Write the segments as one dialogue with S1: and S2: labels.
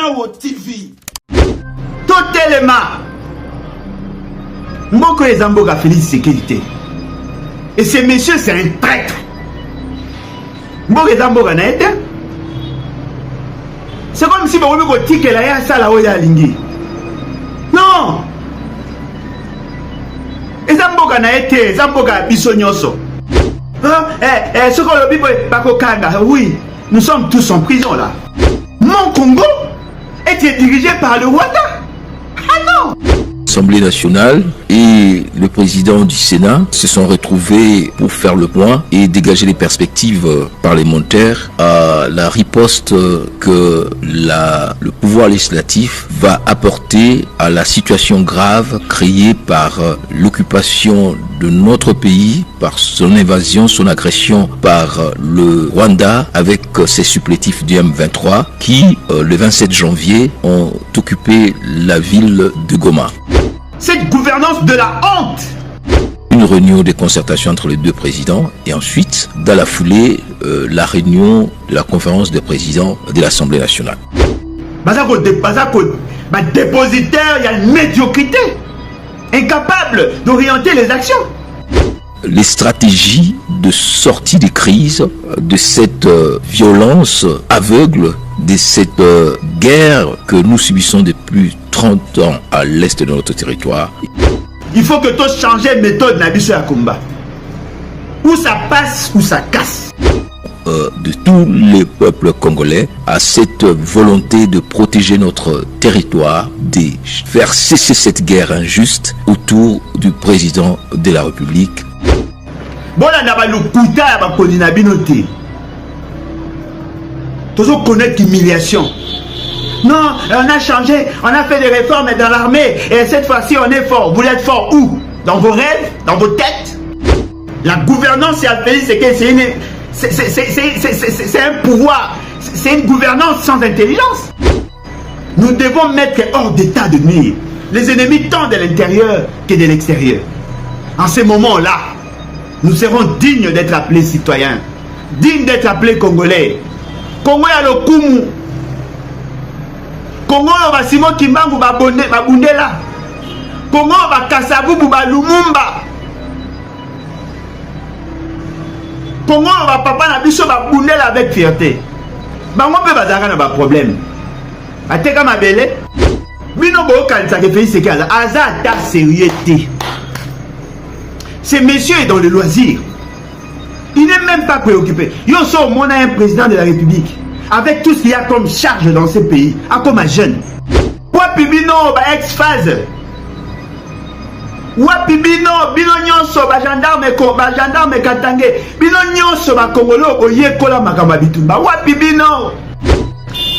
S1: Yawo TV. Totalement. Mboko les Amboga Félix Sécurité. Et ce monsieur, c'est un traître. Mboko les Amboga n'a été. C'est comme si vous avez dit que la ça la oya lingi. Non. Et Zamboga n'a été, Zamboga bisognoso. Ce qu'on le bible Bakokanga, oui, nous sommes tous en prison là. Mon Congo était dirigé par le Rwanda. Ah non.
S2: L'Assemblée nationale et le président du Sénat se sont retrouvés pour faire le point et dégager les perspectives parlementaires à la riposte que le pouvoir législatif va apporter à la situation grave créée par l'occupation de notre pays, par son invasion, son agression par le Rwanda avec ses supplétifs du M23 qui, le 27 janvier, ont occupé la ville de Goma.
S1: Cette gouvernance de la honte.
S2: Une réunion de concertation entre les deux présidents et ensuite, dans la foulée, la réunion de la conférence des présidents de l'Assemblée nationale.
S1: Dépositaire, il y a une médiocrité, incapable d'orienter les actions.
S2: Les stratégies de sortie des crises, de cette violence aveugle, de cette guerre que nous subissons depuis 30 ans à l'est de notre territoire.
S1: Il faut que tu changes de méthode Nabiso ya combat. Ou ça passe ou ça casse.
S2: De tous les peuples congolais à cette volonté de protéger notre territoire, de faire cesser cette guerre injuste autour du président de la République.
S1: Voilà na balukuta ya bakoni na binote. Toujours connaître l'humiliation. Non, on a changé, on a fait des réformes dans l'armée et cette fois-ci on est fort. Vous êtes fort où? Dans vos rêves? Dans vos têtes? La gouvernance, c'est un pouvoir, c'est une gouvernance sans intelligence. Nous devons mettre hors d'état de nuire les ennemis tant de l'intérieur que de l'extérieur. En ce moment-là, nous serons dignes d'être appelés citoyens, dignes d'être appelés Congolais. Congo ya lokumu. Congo va Simon Kimbangu ba bundela. Congo va Kasavubu ba Lumumba. Congo va papa na biso ba bundela avec fierté. Bango pe bazaka na ba problème. Ateka mabele. Bino bo kalisa ke Félix Sécurité aza ta sérieuxté. Ce monsieur est dans le loisir. Il n'est même pas préoccupé. Yo so on a un président de la République avec tout ce qu'il y a comme charge dans ce pays, comme un jeune. Wapibino ba ex-phase. Wapibino bino nyonso ba gendarme Katangé. Bino nyonso ba Congolais oye kola makamba bitumba. Wapibino.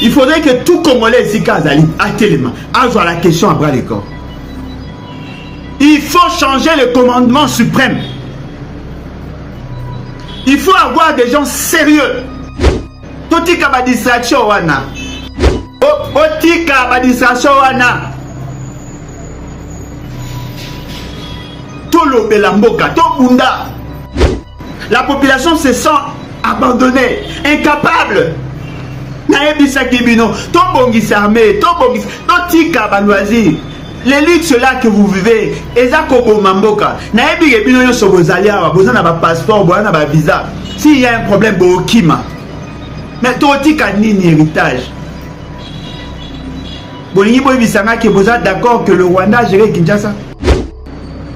S1: Il faudrait que tout Congolais ici Kazali actuellement à la question à bras les corps. Il faut changer le commandement suprême. Il faut avoir des gens sérieux. Totika ba distraction wana. Otika ba distraction wana. Tolo belamboka, to bunda. La population se sent abandonnée, incapable. Naebisa kibino, to bongisi armée, to bongisi, totika ba loisir. Les luttes là que vous vivez, Ezako Mamboka, Naebi et Bino Sobozalia, besoin d'un passeport, besoin d'un visa. S'il y a un problème, Bokima. Mais toi, tu as ni héritage. Bolini Boibisanga qui est besoin d'accord que le Rwanda gère Kinshasa.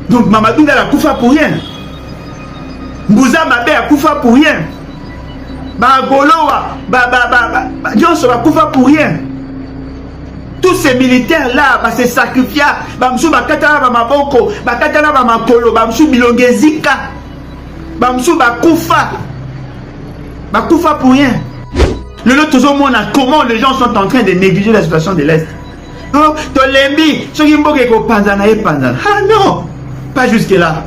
S1: Donc Mamadou n'a la koufa pour rien. Mbouza Mabé a koufa pour rien. Bagoloa, Dios va koufa pour rien. Tous ces militaires là se sacrifier, bamsou bakatana ba maboko, bakatana ba makolo, bamsou bilongezika, bamsou bakufa pour rien. Le lot toujours mona comment les gens sont en train de négliger la situation de l'Est. Non, tolembi, ceux qui mboke ko panzana et panzana. Ah non, pas jusque là.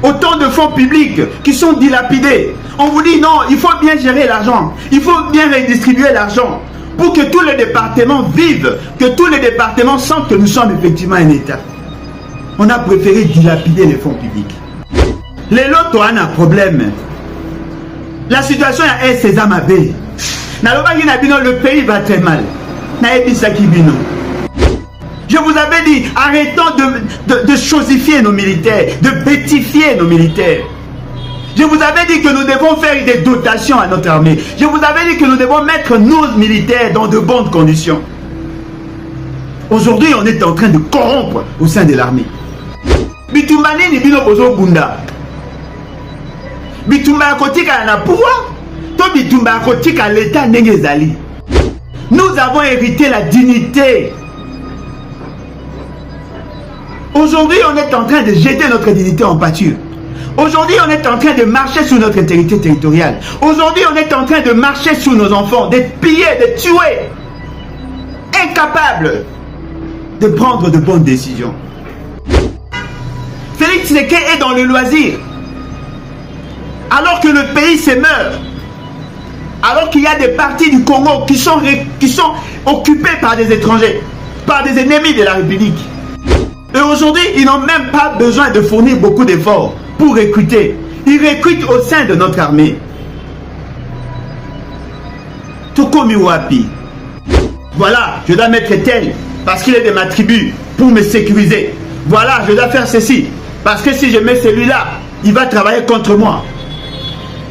S1: Autant de fonds publics qui sont dilapidés. On vous dit non, il faut bien gérer l'argent, il faut bien redistribuer l'argent. Pour que tous les départements vivent, que tous les départements sentent que nous sommes effectivement un État. On a préféré dilapider les fonds publics. Les lots ont un problème. La situation est Sésame. Le pays va très mal. naebisaki bino. Je vous avais dit, arrêtons de chosifier nos militaires, de bêtifier nos militaires. Je vous avais dit que nous devons faire des dotations à notre armée. Je vous avais dit que nous devons mettre nos militaires dans de bonnes conditions. Aujourd'hui, on est en train de corrompre au sein de l'armée. Bitumbani ni bino bozo bunda. Bitumba kotika na pouvoir. To bitumba kotika l'état ndengezali. Nous avons hérité la dignité. Aujourd'hui, on est en train de jeter notre dignité en pâture. Aujourd'hui, on est en train de marcher sur notre intégrité territoriale. Aujourd'hui, on est en train de marcher sur nos enfants, de piller, de tuer. Incapables de prendre de bonnes décisions. Félix Tshisekedi est dans le loisir. Alors que le pays se meurt. Alors qu'il y a des parties du Congo qui sont occupées par des étrangers, par des ennemis de la République. Et aujourd'hui, ils n'ont même pas besoin de fournir beaucoup d'efforts pour recruter. Ils recrutent au sein de notre armée. Tokomi Wapi. Voilà, je dois mettre tel parce qu'il est de ma tribu pour me sécuriser. Voilà, je dois faire ceci parce que si je mets celui-là, il va travailler contre moi.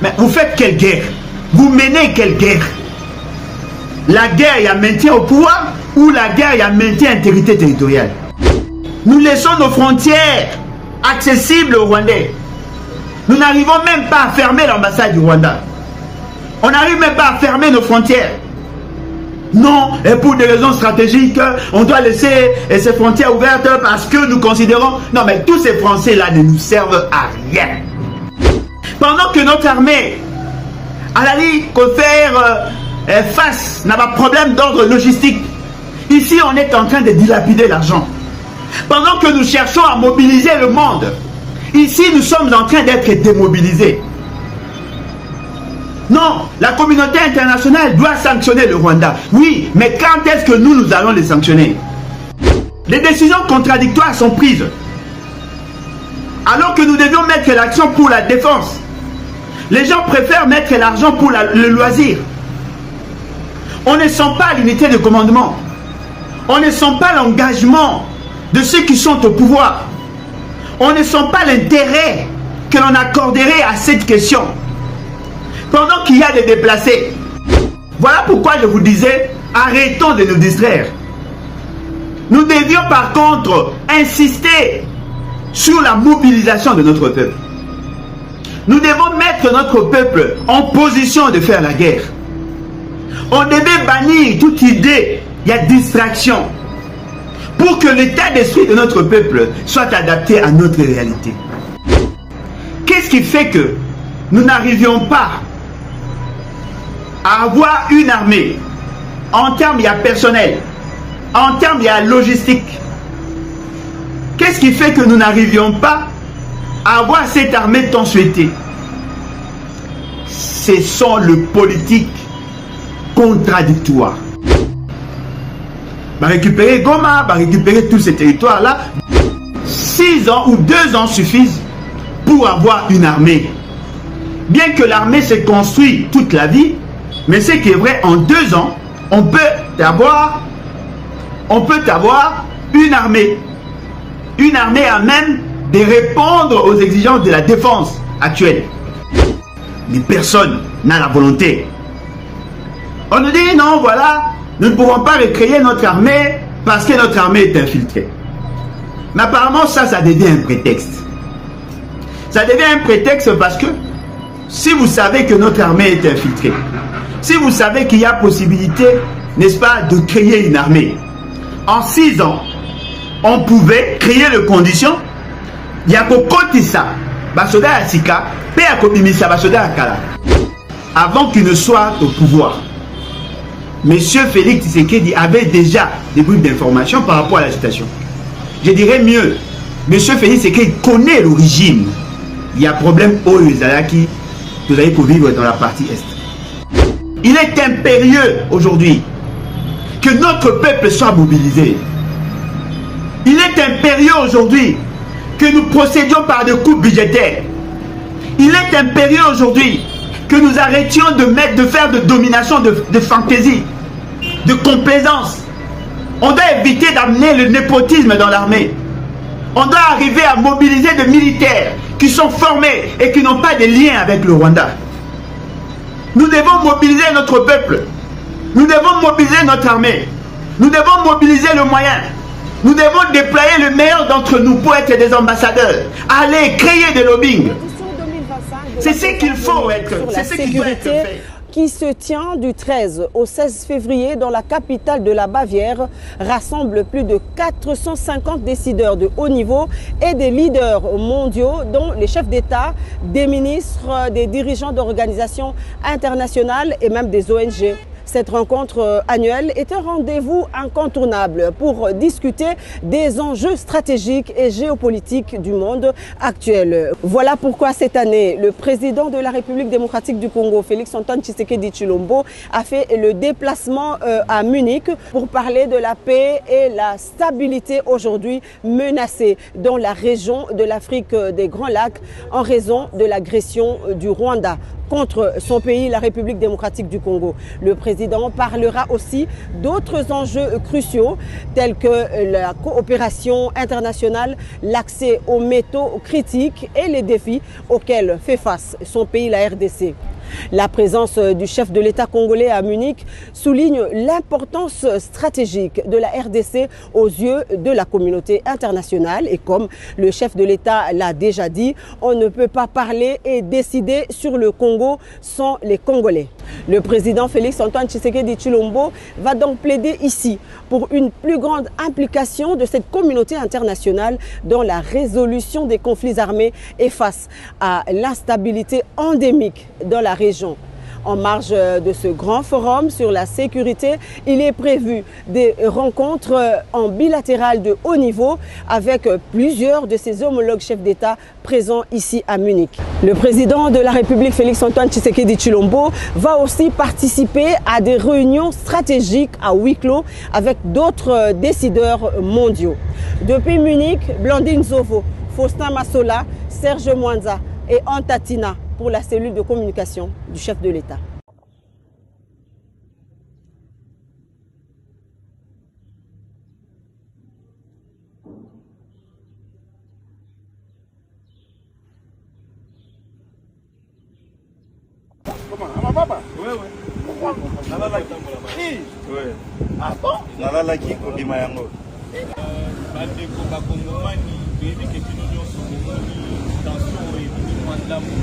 S1: Mais vous faites quelle guerre? Vous menez quelle guerre? La guerre, il y a maintien au pouvoir ou la guerre, il y a maintien intégrité territoriale? Nous laissons nos frontières accessibles aux Rwandais. Nous n'arrivons même pas à fermer l'ambassade du Rwanda. On n'arrive même pas à fermer nos frontières. Non, et pour des raisons stratégiques, on doit laisser ces frontières ouvertes parce que nous considérons... Non, mais tous ces Français-là ne nous servent à rien. Pendant que notre armée, à la ligne, peut faire face à un problème d'ordre logistique, ici, on est en train de dilapider l'argent. Pendant que nous cherchons à mobiliser le monde, ici nous sommes en train d'être démobilisés. Non, la communauté internationale doit sanctionner le Rwanda. Oui, mais quand est-ce que nous allons les sanctionner? Les décisions contradictoires sont prises. Alors que nous devions mettre l'action pour la défense. Les gens préfèrent mettre l'argent pour le loisir. On ne sent pas l'unité de commandement. On ne sent pas l'engagement de ceux qui sont au pouvoir. On ne sent pas l'intérêt que l'on accorderait à cette question. Pendant qu'il y a des déplacés. Voilà pourquoi je vous disais, arrêtons de nous distraire. Nous devions par contre insister sur la mobilisation de notre peuple. Nous devons mettre notre peuple en position de faire la guerre. On devait bannir toute idée, il y a distraction, pour que l'état d'esprit de notre peuple soit adapté à notre réalité. Qu'est-ce qui fait que nous n'arrivions pas à avoir une armée? En termes, il y a personnel. En termes, il y a logistique. Qu'est-ce qui fait que nous n'arrivions pas à avoir cette armée tant souhaitée? Ce sont les politiques contradictoires. Va récupérer Goma, va récupérer tous ces territoires-là. 6 ans ou 2 ans suffisent pour avoir une armée. Bien que l'armée se construit toute la vie, mais ce qui est vrai, en 2 ans, on peut avoir une armée. Une armée à même de répondre aux exigences de la défense actuelle. Mais personne n'a la volonté. On nous dit non, voilà, nous ne pouvons pas recréer notre armée parce que notre armée est infiltrée. Mais apparemment, ça devient un prétexte. Ça devient un prétexte parce que si vous savez que notre armée est infiltrée, si vous savez qu'il y a possibilité, n'est-ce pas, de créer une armée, en 6 ans, on pouvait créer les conditions. Il y a côté ça, Basoda Asika, Père Kobimisa Basoda Akala, avant qu'il ne soit au pouvoir. Monsieur Félix Tshisekedi avait déjà des bribes d'informations par rapport à la situation. Je dirais mieux, Monsieur Félix Tshisekedi connaît l'origine. Il y a problème au Uzalaki, vous allez pour vivre dans la partie Est. Il est impérieux aujourd'hui que notre peuple soit mobilisé. Il est impérieux aujourd'hui que nous procédions par des coupes budgétaires. Il est impérieux aujourd'hui que nous arrêtions de faire de domination de fantaisie, de complaisance. On doit éviter d'amener le népotisme dans l'armée. On doit arriver à mobiliser des militaires qui sont formés et qui n'ont pas de lien avec le Rwanda. Nous devons mobiliser notre peuple. Nous devons mobiliser notre armée. Nous devons mobiliser le moyen. Nous devons déployer le meilleur d'entre nous pour être des ambassadeurs. Aller créer des lobbying. C'est ce qu'il faut être. C'est ce qu'il faut être fait.
S3: Qui se tient du 13 au 16 février dans la capitale de la Bavière rassemble plus de 450 décideurs de haut niveau et des leaders mondiaux, dont les chefs d'État, des ministres, des dirigeants d'organisations internationales et même des ONG. Cette rencontre annuelle est un rendez-vous incontournable pour discuter des enjeux stratégiques et géopolitiques du monde actuel. Voilà pourquoi cette année, le président de la République démocratique du Congo, Félix-Antoine Tshisekedi Tshilombo, a fait le déplacement à Munich pour parler de la paix et la stabilité aujourd'hui menacée dans la région de l'Afrique des Grands Lacs en raison de l'agression du Rwanda contre son pays, la République démocratique du Congo. Le président parlera aussi d'autres enjeux cruciaux tels que la coopération internationale, l'accès aux métaux critiques et les défis auxquels fait face son pays, la RDC. La présence du chef de l'État congolais à Munich souligne l'importance stratégique de la RDC aux yeux de la communauté internationale. Et comme le chef de l'État l'a déjà dit, on ne peut pas parler et décider sur le Congo sans les Congolais. Le président Félix-Antoine Tshisekedi Tshilombo va donc plaider ici pour une plus grande implication de cette communauté internationale dans la résolution des conflits armés et face à l'instabilité endémique dans la région. En marge de ce grand forum sur la sécurité, il est prévu des rencontres en bilatéral de haut niveau avec plusieurs de ses homologues chefs d'État présents ici à Munich. Le président de la République, Félix-Antoine Tshisekedi Tshilombo, va aussi participer à des réunions stratégiques à huis clos avec d'autres décideurs mondiaux. Depuis Munich, Blandine Zovo, Faustin Massola, Serge Mwanza et Antatina pour la cellule de communication du chef de l'État.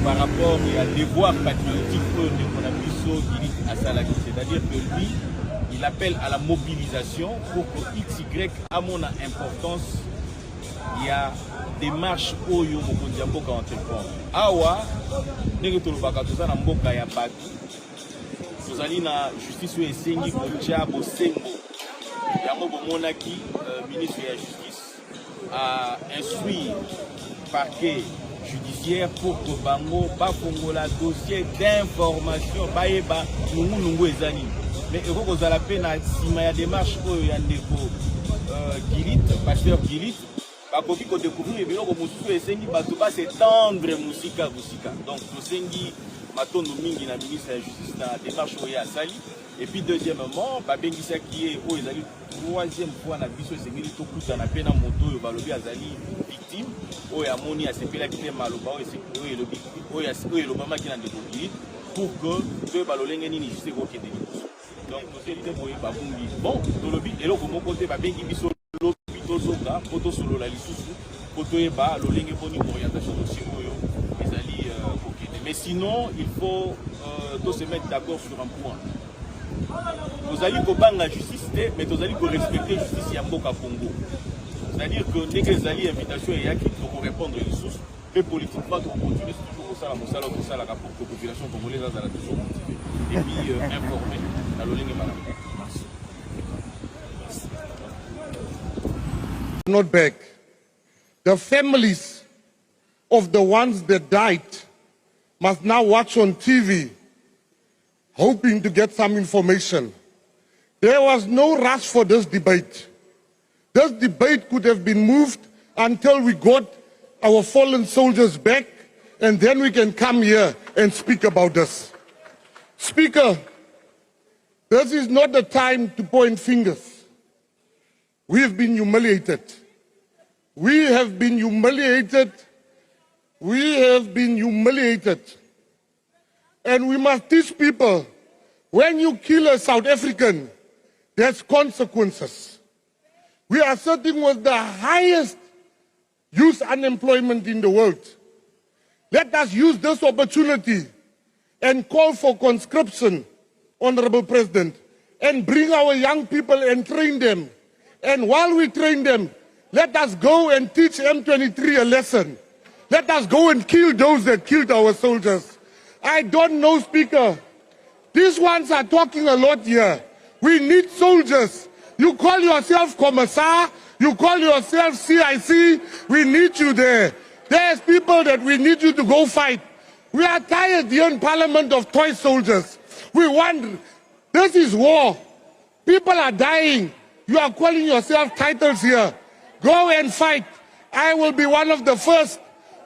S4: Par rapport à devoir patriotique c'est-à-dire que lui, il appelle à la mobilisation pour que XY à mon importance, il y a des marches au yo mokonzi mboka entreprendre. Awa ndenge tolobaka toza na mboka ya batu. Tozali na justice oyo esengi kotia bosembo. Yango bomonaki ministre de la justice a instruit parquet judiciaire pour que bango bakongola dossier d'information baeba nungu ezali. Mais eko kozala pe na sima ya démarche oyo ya ndeko Gilit, pasteur Gilit, bakoki ko découvrir biloko mosusu esengi bato ba s'étendre musika. Donc tosengi matondo mingi na ministre de la justice na démarche oyo ya sali. Et puis deuxièmement, babengisa qui est oyo ezali troisième fois na biso esengeli tokuta na pena moto oyo balobi azali victime oyo amoni asepelaki te maloba oyo elobamaki na ndeko Gilit pour que to balolenge nini juste kokende liboso. Donc toseli te boye babungi bon tolobi eloko moko te babengi biso lobi tozoka po tosolola lisusu po toyeba lolenge boni orientation dossier oyo ezali kokende. Mais sinon il faut se mettre d'accord sur un point. Nous allons combattre la justice, mais nous allons respecter la justice Yamboka Congo. C'est-à-dire que dès que les alliés invitation et qui pour répondre aux sources, et politiquement, on continue toujours au salaire, pour que la population congolaise a toujours motivée et puis informée. Dans le ligne
S5: Not back. The families of the ones that died must now watch on TV, hoping to get some information. There was no rush for this debate. This debate could have been moved until we got our fallen soldiers back, and then we can come here and speak about this. Speaker, this is not the time to point fingers. we've been humiliated. We have been humiliated. We have been humiliated. And we must teach people, when you kill a South African, there's consequences. We are sitting with the highest youth unemployment in the world. Let us use this opportunity and call for conscription, Honorable President, and bring our young people and train them. And while we train them, let us go and teach M23 a lesson. Let us go and kill those that killed our soldiers. I don't know, Speaker. These ones are talking a lot here. We need soldiers. You call yourself Commissar, you call yourself CIC, we need you there. There's people that we need you to go fight. We are tired here in Parliament of toy soldiers. We want, this is war. People are dying. You are calling yourself titles here. Go and fight. I will be one of the first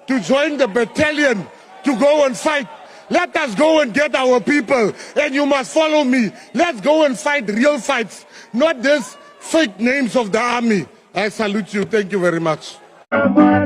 S5: to join the battalion to go and fight. Let us go and get our people, and you must follow me. Let's go and fight real fights, not these fake names of the army. I salute you. Thank you very much.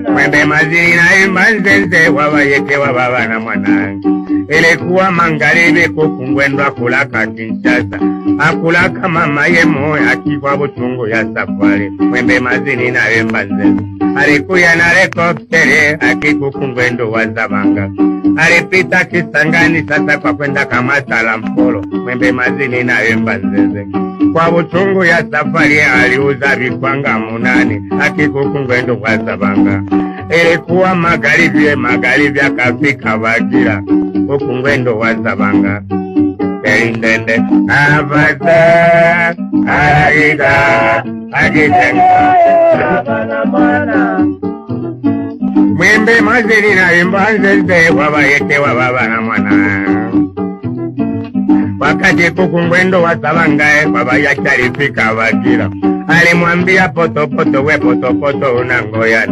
S6: Mwembe mazina imbanzenze wabayeke wababana mwanangi ilikuwa mangaribe kukungwendwa kulaka Kinshasa akulaka mama yemo akifwa butungu ya safari mwembe mazini na imbanzenze alikuya na helikoptere akikukungwendo wa Zabanga alipita Kisangani sasa kwa kwenda Kamatala Mpolo mwembe mazini na imbanzenze kwa butungu ya safari aliuza vikwanga 8 akikukungwendo wa Zabanga ilikuwa magharibi akafika Bagira ukungwendo wa Zabanga Elindende Avasa Aida Agitenga Mwembe mazini na imbanzeze wabayeke wababana mwana wakati kukungwendo wa Zabanga wabayake alifika Bagira alimwambia poto we poto unangoya